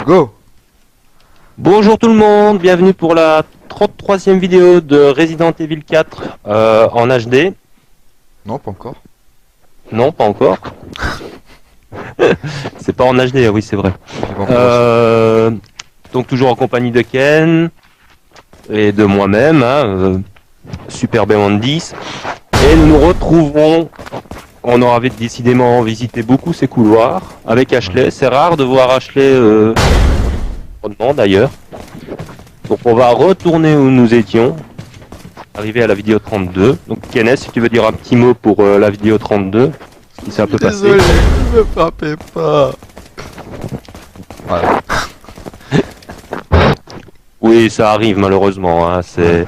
Go. Bonjour tout le monde, bienvenue pour la 33e vidéo de Resident Evil 4 en HD. Non, pas encore. Non, pas encore. C'est pas en HD, oui c'est vrai. J'ai pas encore Donc toujours en compagnie de Ken et de moi-même, Super B 10. Et nous nous retrouvons, on aura décidément visité beaucoup ces couloirs avec Ashley. C'est rare de voir Ashley d'ailleurs. Donc on va retourner où nous étions, arriver à la vidéo 32. Donc Kenneth, si tu veux dire un petit mot pour la vidéo 32, ce qui s'est un peu passé. Désolé, ne me frappez pas. Voilà. Oui, ça arrive malheureusement, hein. C'est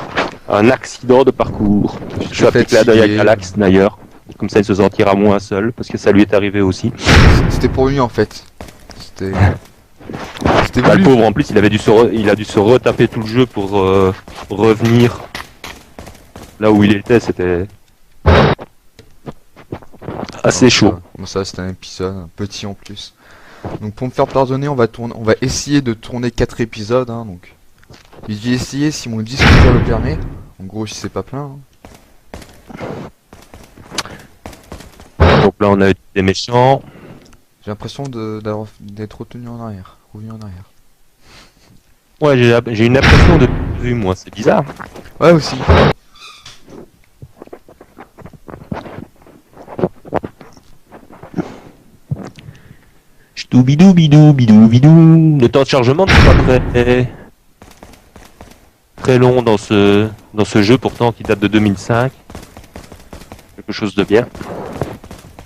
un accident de parcours. Je suis appelé clin d'œil à Galax d'ailleurs, comme ça il se sentira moins seul, parce que ça lui est arrivé aussi. C'était pour lui en fait. C'était Bah, le pauvre en plus, il a dû se retaper tout le jeu pour revenir là où il était. C'était assez chaud. Bon, ça c'était un épisode, un petit en plus. Donc pour me faire pardonner, on va essayer de tourner 4 épisodes. Donc je dis essayer si mon disque dur le permet. En gros, si c'est pas plein. Donc là, on a eu des méchants. J'ai l'impression d'être revenu en arrière. Ouais, j'ai une impression de vue, moi, c'est bizarre. Ouais, aussi. Bidou bidou bidou bidou. Le temps de chargement n'est pas très long dans ce jeu, pourtant qui date de 2005. Quelque chose de bien.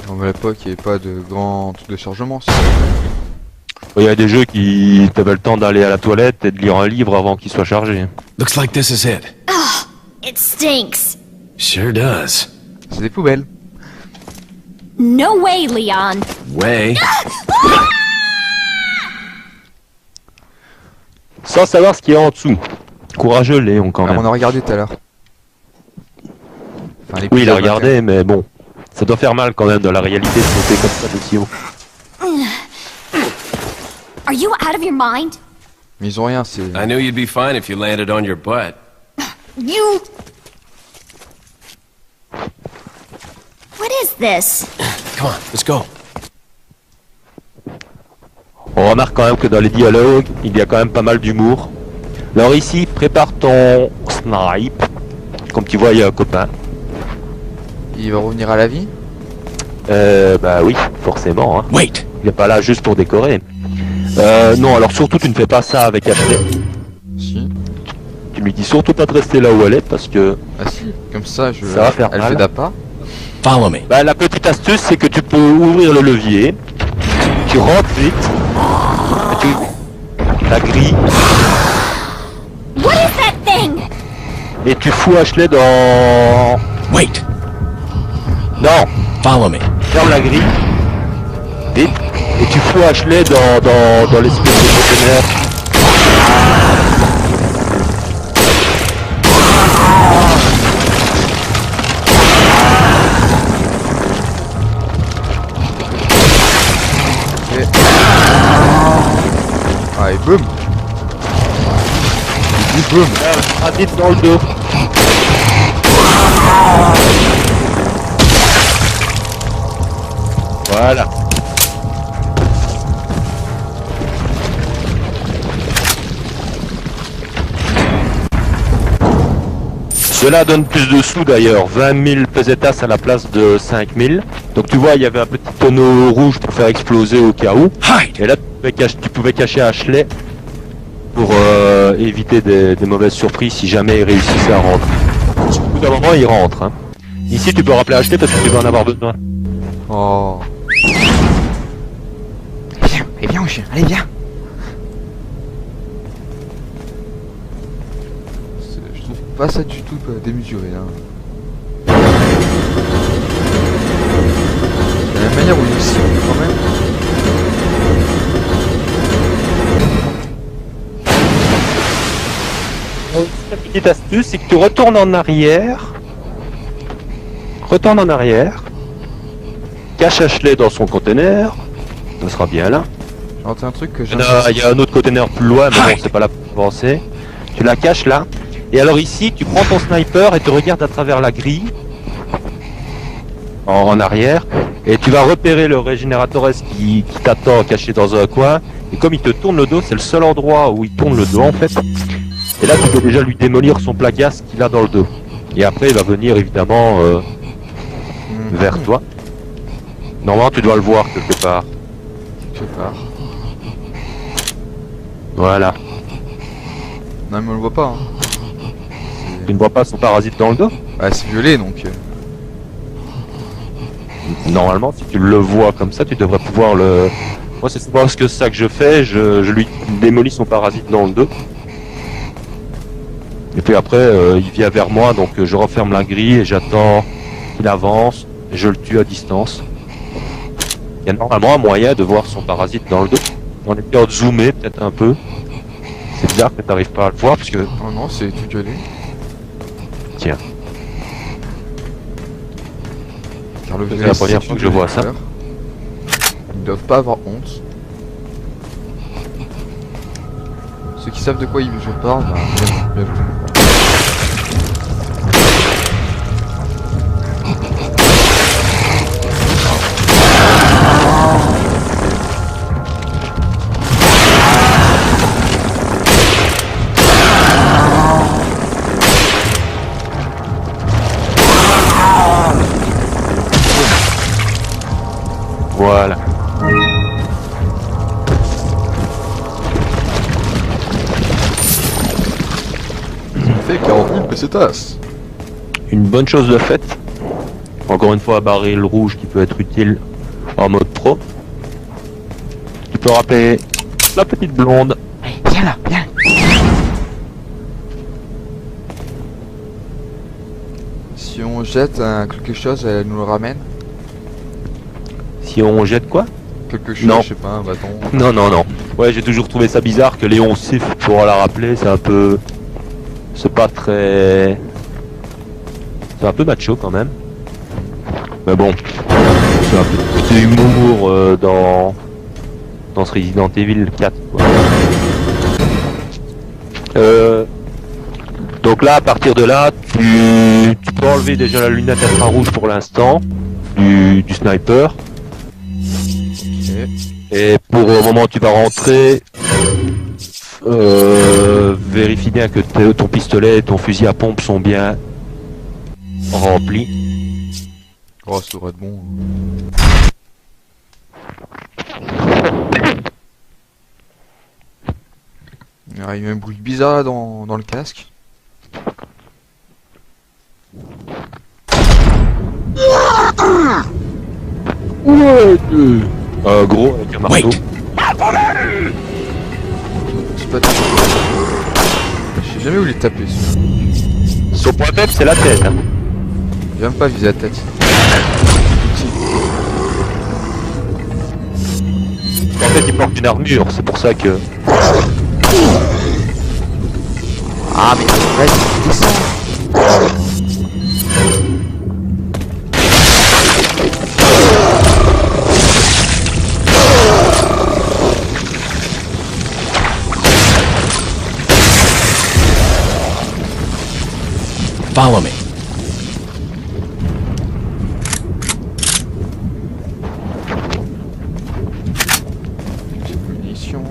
À l'époque, il n'y avait pas de grand truc de chargement. Il y a des jeux qui t'avaient le temps d'aller à la toilette et de lire un livre avant qu'il soit chargé. Looks like this is it. Oh, it stinks. Sure does. C'est des poubelles. No way, Leon. Way. Sans savoir ce qu'il y a en dessous. Courageux Léon quand même. On a regardé tout à l'heure. Enfin, oui, il a regardé, mais bon. Ça doit faire mal quand même dans la réalité de sauter comme ça de si haut. Are you out of your mind? Mais ils ont rien, c'est... I knew you'd be fine if you landed on your butt. You... What is this? Come on, let's go. On remarque quand même que dans les dialogues, il y a quand même pas mal d'humour. Alors ici, prépare ton snipe. Comme tu vois, il y a un copain. Il va revenir à la vie? Bah oui, forcément. Hein. Wait. Il n'est pas là juste pour décorer. Non, alors surtout, tu ne fais pas ça avec Ashley. Si. Tu lui dis surtout pas de rester là où elle est parce que... Ah si, comme ça, ça va faire elle mal. fait d'appât. Follow me. Bah la petite astuce, c'est que tu peux ouvrir le levier. Tu rentres vite. La grille. What is that thing? Et tu fous Ashley dans... Wait. Non, Follow me. ferme la grille. Vite. Et tu fous Ashley dans l'espèce de conteneur. Ah et boum. Et boum. Vite dans le dos. Voilà. Cela donne plus de sous d'ailleurs, 20 000 pesetas à la place de 5 000. Donc tu vois, il y avait un petit tonneau rouge pour faire exploser au cas où. Hide. Et là, tu pouvais cacher Ashley pour éviter des mauvaises surprises si jamais il réussissait à rentrer. Au bout d'un moment, il rentre. Hein. Ici, tu peux rappeler Ashley parce que tu vas en avoir besoin. Oh. Allez viens mon chien, allez viens. Je trouve pas ça du tout démesuré hein. La manière où il siffle quand même. La petite astuce, c'est que tu retournes en arrière. Retourne en arrière. Cache Ashley dans son conteneur. Ça sera bien là. Alors t'as un truc que j'ai... Il y a un autre container plus loin, mais bon, c'est pas là pour avancer. Tu la caches là. Et alors ici, tu prends ton sniper et tu regardes à travers la grille. En arrière. Et tu vas repérer le régénérateur qui t'attend caché dans un coin. Et comme il te tourne le dos, c'est le seul endroit où il tourne le dos en fait. Et là, tu peux déjà lui démolir son placasse qu'il a dans le dos. Et après, il va venir évidemment vers toi. Normalement, tu dois le voir quelque part. Quelque part. Voilà. Non mais on le voit pas. Hein. Tu ne vois pas son parasite dans le dos? Ah c'est violet donc... Normalement, si tu le vois comme ça, tu devrais pouvoir le... Moi, c'est souvent ça que je fais, je lui démolis son parasite dans le dos. Et puis après, il vient vers moi, donc je referme la grille et j'attends qu'il avance, et je le tue à distance. Il y a normalement un moyen de voir son parasite dans le dos. On est en zoomer peut-être un peu. C'est bizarre que tu n'arrives pas à le voir, parce que... Oh non, c'est tout violet. Tiens. Car le C'est violet, la première c'est fois une que je vois ça. couleur. Ils ne doivent pas avoir honte. Ceux qui savent de quoi je parle, bah, bien joué. Voilà. Fait 40 000 pesetas. Une bonne chose de faite. Encore une fois, baril rouge qui peut être utile en mode pro. Tu peux rappeler la petite blonde. Viens là, viens. Si on jette quelque chose, elle nous le ramène. Si on jette quoi? Quelque chose, Non. je sais pas, un bâton. Non, non, non. Ouais, j'ai toujours trouvé ça bizarre que Léon siffle pour la rappeler. C'est un peu... C'est pas très... C'est un peu macho quand même. Mais bon. C'est un peu de humour dans ce Resident Evil 4. Quoi. Donc là, à partir de là, tu peux enlever déjà la lunette infrarouge pour l'instant du sniper. Et pour le moment où tu vas rentrer, vérifie bien que ton pistolet et ton fusil à pompe sont bien remplis. Oh, ça devrait être bon. Il y a eu un bruit bizarre là dans le casque. Gros avec un marteau. Wait. C'est pas... Je sais jamais où les taper. Son point faible, c'est la tête. Hein. J'ai même pas visé la tête. En fait, il porte une armure, c'est pour ça que... Ah mais vas-y, descends. Follow me. Munitions.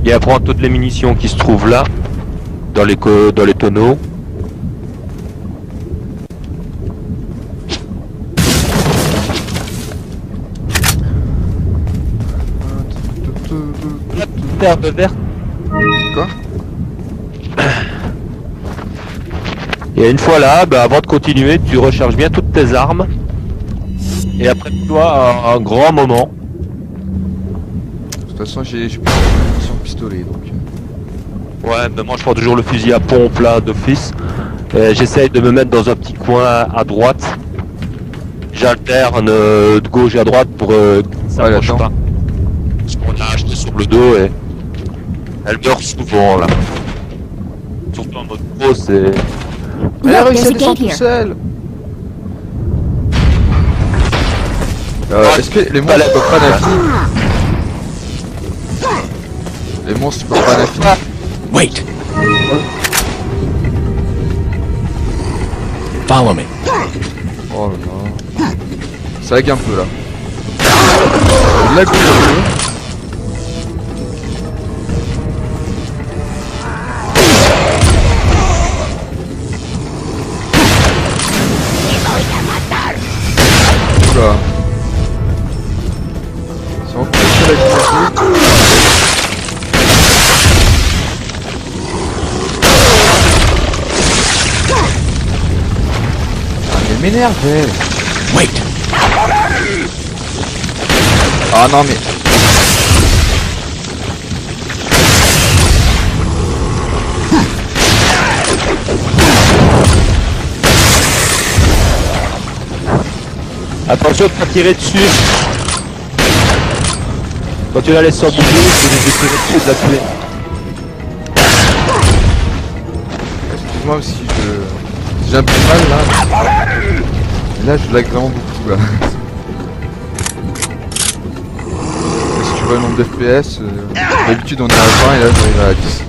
Et prends toutes les munitions qui se trouvent là, dans les tonneaux. Herbe verte. Quoi? Et une fois là, bah, avant de continuer, tu recharges bien toutes tes armes. Et après toi, un grand moment. De toute façon, j'ai plus de munitions de pistolet donc. Ouais, mais moi je prends toujours le fusil à pompe là d'office. J'essaye de me mettre dans un petit coin à droite. J'alterne de gauche à droite pour que ça ne attends. pas. Parce qu'on a acheté sur le dos et elle meurt souvent là. Surtout en mode pro, c'est... Elle a Look, réussi à there's a descendre gate toute here. seule. Est-ce que les monstres Fallait- peuvent pas naviguer? Les monstres peuvent pas l'infini. Wait. Follow me. Oh là là. Ça lag un peu là. Lag un peu. Oula. C'est encore plus lag un peu. Elle m'énerve elle. Wait. Ah non mais... Attention de pas tirer dessus. Quand tu la laisses sans bouger, tu risques de tirer dessus et de la tuer. Excuse-moi si j'ai un peu de mal là. Et là je lag vraiment beaucoup là. Et si tu vois le nombre d'FPS, d'habitude on est à 20 et là j'arrive à 10.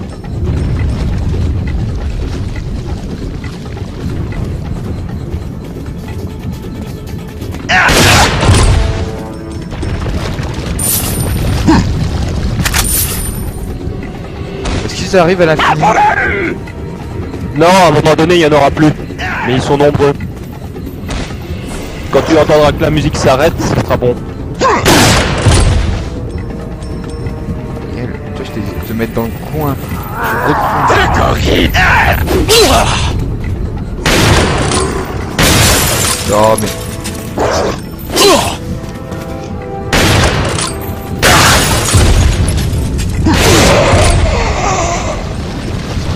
Est-ce qu'ils arrivent à l'infini? Non, à un moment donné, il y en aura plus. Mais ils sont nombreux. Quand tu entendras que la musique s'arrête, ce sera bon. Eh, toi je t'ai dit de te mettre dans le coin. Non mais...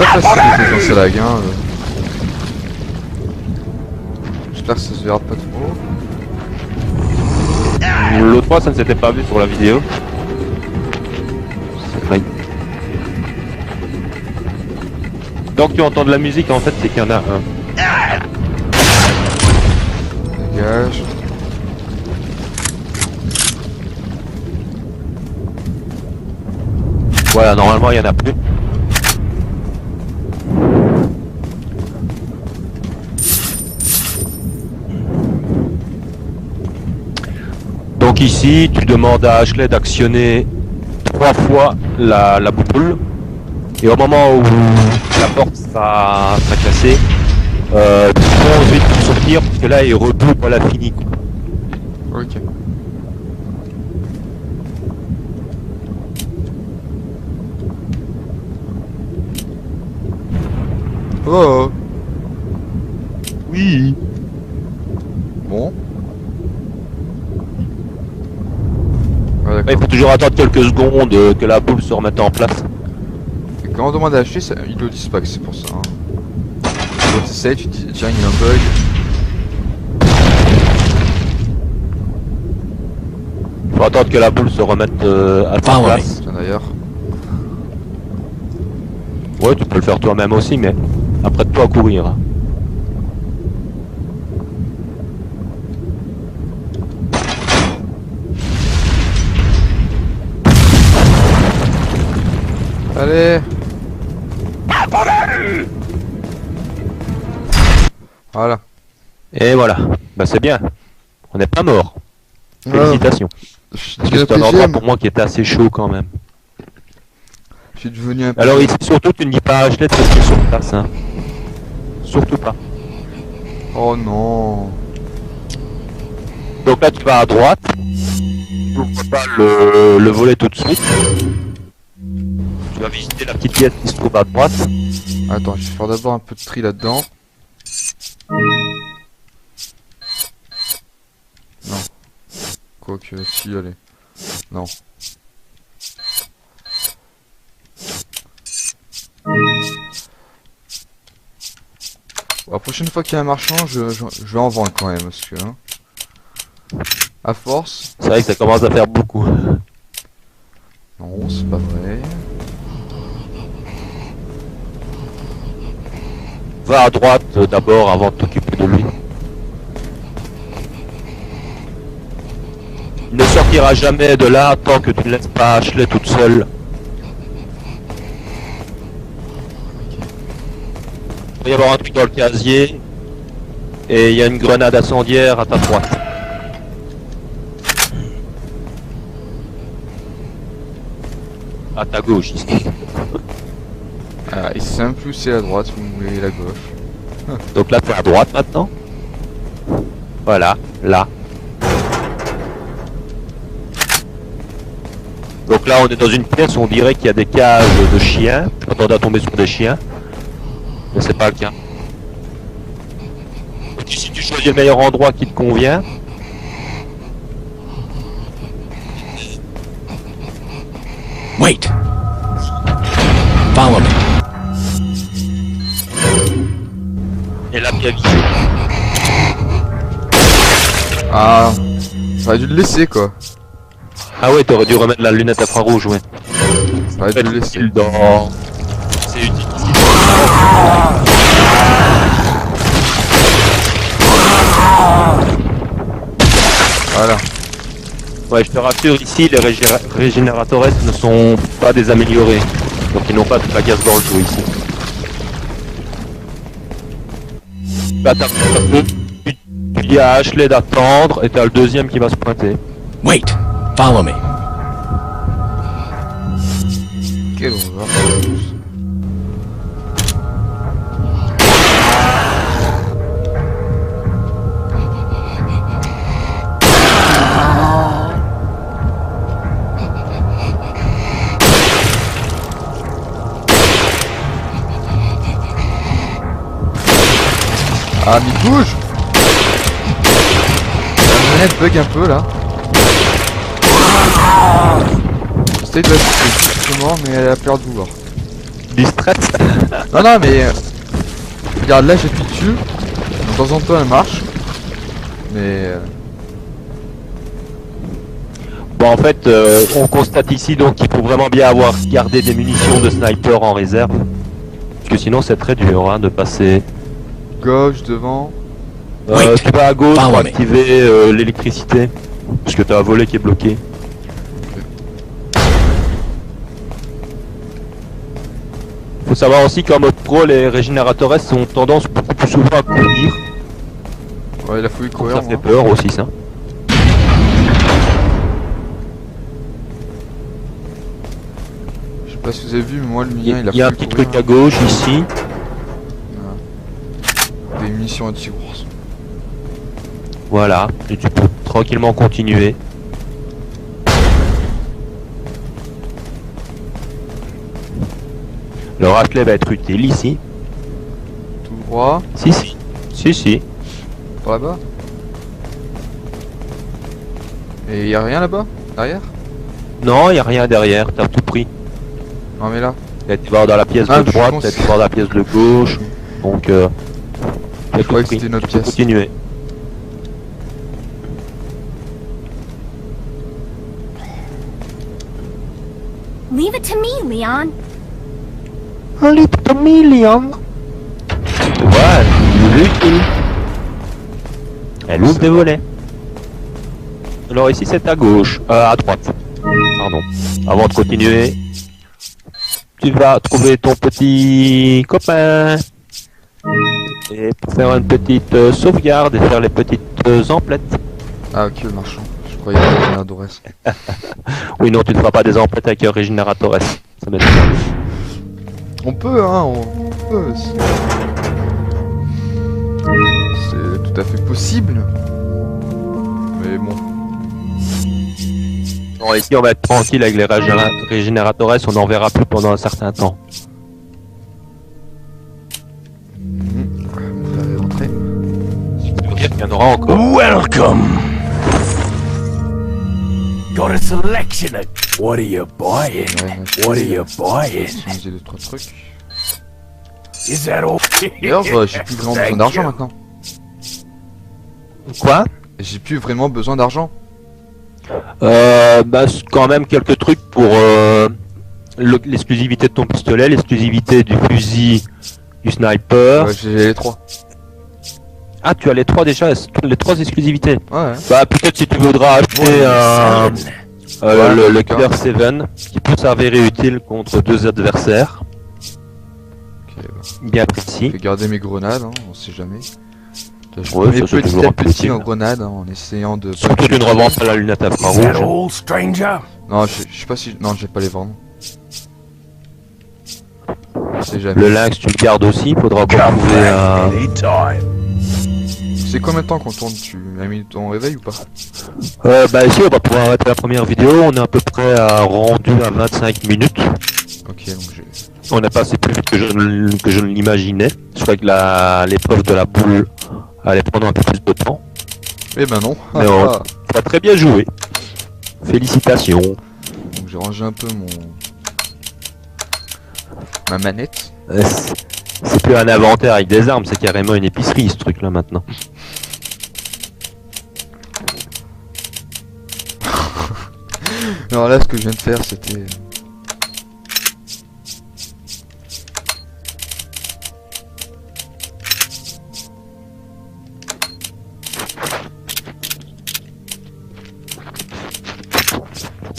C'est pas facile de défoncer la gain. J'espère que ça se verra pas trop. L'autre fois, ça ne s'était pas vu sur la vidéo. C'est vrai. Donc tu entends de la musique, en fait, c'est qu'il y en a un. Dégage. Voilà, normalement, il y en a plus. Donc ici, tu demandes à Ashley d'actionner 3 fois la boule. Et au moment où la porte sera cassée, tu peux ensuite sortir parce que là, il reboot à l'infini. Ok. Oh. Oui. Bon. Ah, Il d'accord. faut toujours attendre quelques secondes que la boule se remette en place. Et quand on demande à acheter, ils le disent pas que c'est pour ça. Hein. Quand tu essaies, tu te dis tiens, il y a un bug. Faut attendre que la boule se remette à sa Ah ouais. place. Tiens d'ailleurs. Ouais, tu peux le faire toi-même aussi, mais après de toi à courir. Allez. Voilà. Et voilà. Bah c'est bien. On n'est pas mort. Félicitations. Je suis Parce que devenu c'est un un endroit PGM. pour moi qui était assez chaud quand même. Je suis devenu un Alors PGM. ici surtout tu ne dis pas à Ashley de rester sur place. Hein. Surtout pas. Oh non. Donc là tu vas à droite. Tu ouvres pas le volet tout de suite. Tu vas visiter la petite pièce qui se trouve à droite. Attends, je vais faire d'abord un peu de tri là-dedans. Non. Quoique, si, allez. Non. Bon, la prochaine fois qu'il y a un marchand, je vais en vendre quand même, parce que... Hein, à force... C'est vrai que ça commence à faire beaucoup. Non, c'est pas vrai. Va à droite d'abord avant de t'occuper de lui. Il ne sortira jamais de là tant que tu ne laisses pas Ashley toute seule. va y avoir un truc dans le casier. Et il y a une grenade incendiaire à ta droite. À ta gauche ici. Ah, et c'est même plus c'est la droite, vous voulez la gauche. Donc là, t'es à droite maintenant. Voilà, là. Donc là, on est dans une pièce où on dirait qu'il y a des cages de chiens. Je m'attendais à tomber sur des chiens. Mais c'est pas le cas. Donc si tu choisis le meilleur endroit qui te convient. Wait. Follow me. Et là, bien visé. Ah, j'aurais dû le laisser quoi. Ah ouais, t'aurais dû remettre la lunette infrarouge, ouais. J'aurais dû le laisser. Dans... C'est utile. Voilà. Ouais, je te rassure, ici, les régénérateurs ne sont pas des améliorés. Donc ils n'ont pas toute la gaz dans le jeu ici. Bah, tu dis à Ashley d'attendre et t'as le deuxième qui va se pointer. Wait. Follow me. Quel horreur. Ah, mais il bouge. La manette bug un peu là. C'était de la mort, mais elle a peur de vouloir. Distraite. Non, non, mais regarde, là j'appuie dessus. De temps en temps elle marche. Mais Bon, en fait, on constate ici donc qu'il faut vraiment bien avoir gardé des munitions de sniper en réserve. Parce que sinon c'est très dur hein, de passer. gauche, devant. Tu vas à gauche pour Follow me. activer l'électricité. Parce que t'as un volet qui est bloqué. Faut savoir aussi qu'en mode pro, les régénérateurs S ont tendance beaucoup plus souvent à courir. Ouais, il a fallu Ça courir. fait Moi. peur aussi ça. Je sais pas si vous avez vu, mais moi le Il mien il a y a un fallu petit courir. truc à gauche ici. Des munitions anti-ours. Voilà. Et tu peux tranquillement continuer. Le raclet va être utile ici. Tout droit. Si, si. Si, si. Par là-bas. Et y a rien là-bas derrière. Non, y a rien derrière. T'as tout pris. Non mais là. T'as été voir dans la pièce Ah, de je suis droite, con, t'as été c'est- voir dans la pièce de gauche. Donc, t'as Je tout croyais que pris. c'était notre Tu peux pièce. continuer. Leave it to me, Leon. Un litre de million. Voilà, l'utile. Elle ouvre des volets. Alors ici c'est à gauche, à droite. Pardon. Avant de continuer, tu vas trouver ton petit copain. Et pour faire une petite sauvegarde et faire les petites emplettes. Ah ok, le marchand. Je croyais que c'était un adoresse. Oui, non, tu ne feras pas des emplettes avec un régénérateur S. Ça m'étonne. On peut, hein, on peut. C'est tout à fait possible. Mais bon. Bon, ici on va être tranquille avec les régénérateurs S, on n'en verra plus pendant un certain temps. Vous allez rentrer. Il y en aura encore. Welcome. Got a selection of what are you buying? Ouais, What are you buying? utiliser 2-3 trucs. Is that all? D'ailleurs, j'ai plus vraiment besoin d'argent maintenant. Quoi? J'ai plus vraiment besoin d'argent. Bah, quand même quelques trucs pour l'exclusivité de ton pistolet, l'exclusivité du fusil, du sniper. Ouais, j'ai les 3. Ah, tu as les trois déjà, les trois exclusivités. Ouais. Bah, peut-être si tu voudras acheter Ouais, le d'accord. Killer 7 qui peut s'avérer utile contre deux adversaires. Ok. Bien précis. Je vais garder mes grenades, hein, on sait jamais. Je Ouais, mets ça, c'est petit toujours à petit possible. en grenade, hein, en essayant de... Surtout tu ne revends pas la lunette à Is that infrarouge. all, stranger? Non, je sais pas si... Non, je vais pas les vendre. On sait jamais. Le lynx, tu le gardes aussi. Faudra encore Come trouver back un. anytime. C'est combien de temps qu'on tourne? Tu as mis ton réveil ou pas? Bah ici, on va pouvoir arrêter la première vidéo. On est à peu près rendu à 25 minutes. Ok, donc j'ai... On est passé plus vite que je ne l'imaginais. Je crois que l'épreuve de la boule allait prendre un peu plus de temps. Eh ben non. Mais on a très bien joué. Félicitations. Donc j'ai rangé un peu ma manette. C'est plus un inventaire avec des armes, c'est carrément une épicerie ce truc là maintenant. Alors là, ce que je viens de faire, c'était...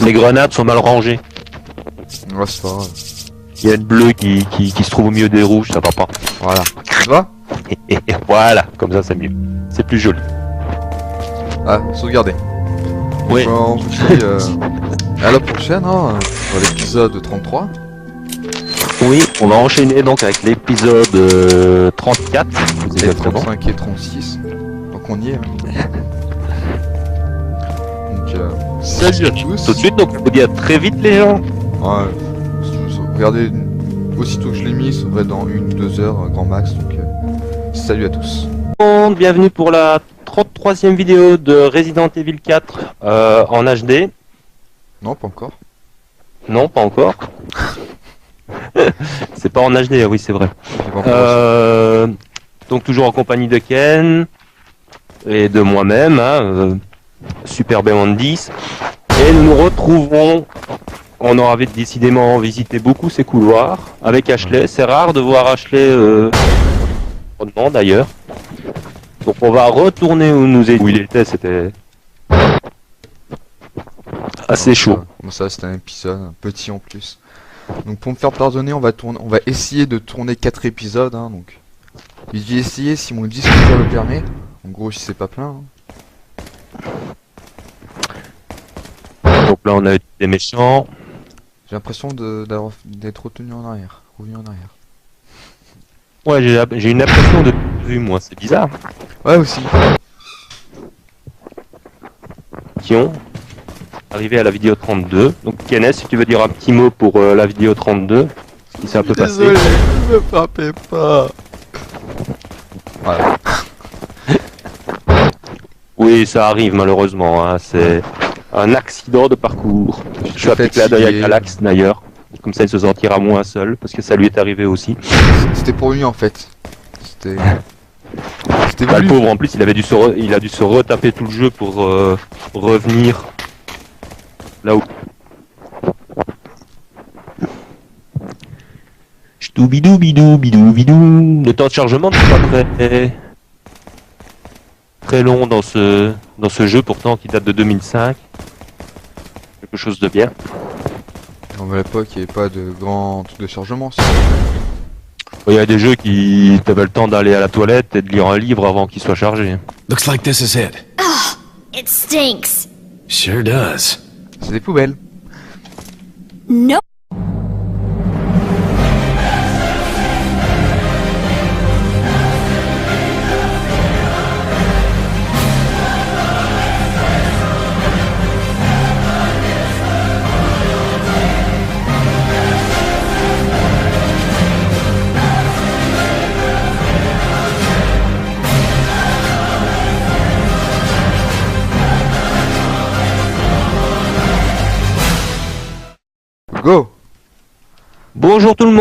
Les grenades sont mal rangées. Ouais, c'est pas grave. Il y a une bleue qui se trouve au milieu des rouges, ça va pas. Voilà. Ça va? Et voilà, comme ça c'est mieux. C'est plus joli. Ah, sauvegardez. Oui. On vous dit à la prochaine, hein, pour l'épisode 33. Oui, on va enchaîner donc avec l'épisode 34. Et Exactement. 35 et 36. Donc on y est. Hein. Donc, salut à tous. Tout de suite, donc je vous dis à très vite les gens. Ouais, regardez, aussitôt que je l'ai mis, ça va être dans 1-2 heures, grand max. Donc, salut à tous. Bienvenue pour la 33e vidéo de Resident Evil 4 en HD. Non, pas encore. Non, pas encore. C'est pas en HD, oui c'est vrai. J'ai pas encore reçu. Donc toujours en compagnie de Ken et de moi-même, hein, Super Beyond 10. Et nous nous retrouvons. On aura décidément visité beaucoup ces couloirs avec Ashley. C'est rare de voir Ashley autrement d'ailleurs. Donc on va retourner où il était, c'était assez chaud. Bon, ça, c'était un épisode, un petit en plus. Donc pour me faire pardonner, on va essayer de tourner 4 épisodes. Hein, donc, je dis essayer si mon disque dur le permet. En gros, si c'est pas plein. Hein. Donc là on a eu des méchants. J'ai l'impression d'être retenu en arrière, revenu en arrière. Ouais, j'ai une impression de vue moi, c'est bizarre. Ouais aussi. Qui ont arrivé à la vidéo 32. Donc Kenneth, si tu veux dire un petit mot pour la vidéo 32, ce qui s'est un peu passé. Désolé, ne me frappez pas. Voilà. Oui, ça arrive malheureusement, hein, c'est un accident de parcours. Je fais un petit clin d'œil à Galax d'ailleurs. Comme ça il se sentira moins seul, parce que ça lui est arrivé aussi. C'était pour lui en fait. C'était Bah, le voulu. pauvre en plus il a dû se retaper tout le jeu pour revenir là où. Bidou bidou bidou bidou. Le temps de chargement n'est pas très long dans ce jeu pourtant qui date de 2005. Quelque chose de bien. À l'époque, il n'y avait pas de grand truc de chargement. Il y a des jeux qui t'avaient le temps d'aller à la toilette et de lire un livre avant qu'il soit chargé. Looks like this is it. It stinks. Sure does. C'est des poubelles. No. Go! Bonjour tout le monde.